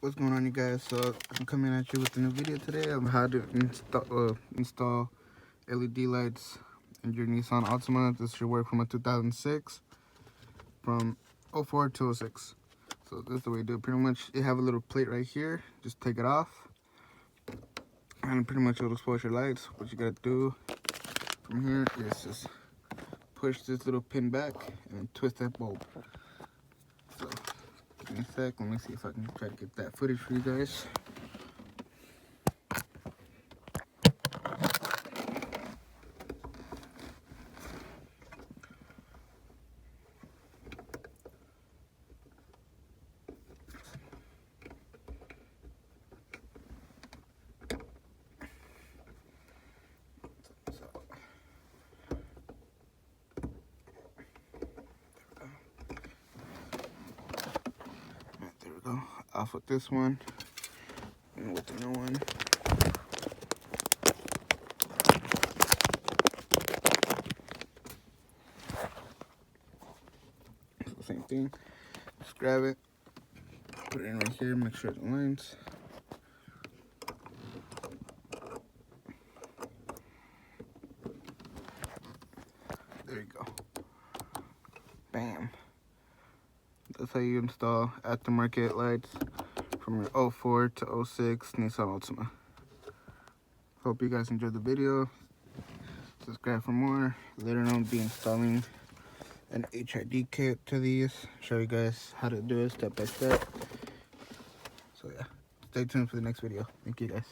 What's going on, you guys? So I'm coming at you with a new video today of how to install LED lights in your Nissan Altima. This should work from a 2006 from 04 to 06. So this is the way you do it. Pretty much you have a little plate right here, just take it off and pretty much it'll expose your lights. What you gotta do from here is just push this little pin back and twist that bulb. So give me a sec, let me see if I can try to get that footage for you guys. There we go. Off with this one and with the new one. It's the same thing. Just grab it, put it in right here, make sure it aligns. There you go. Bam. That's how you install aftermarket lights from your 04 to 06 Nissan Altima. Hope you guys enjoyed the video. Subscribe for more. Later on, I'll be installing an HID kit to these. Show you guys how to do it step by step. So yeah, stay tuned for the next video. Thank you guys.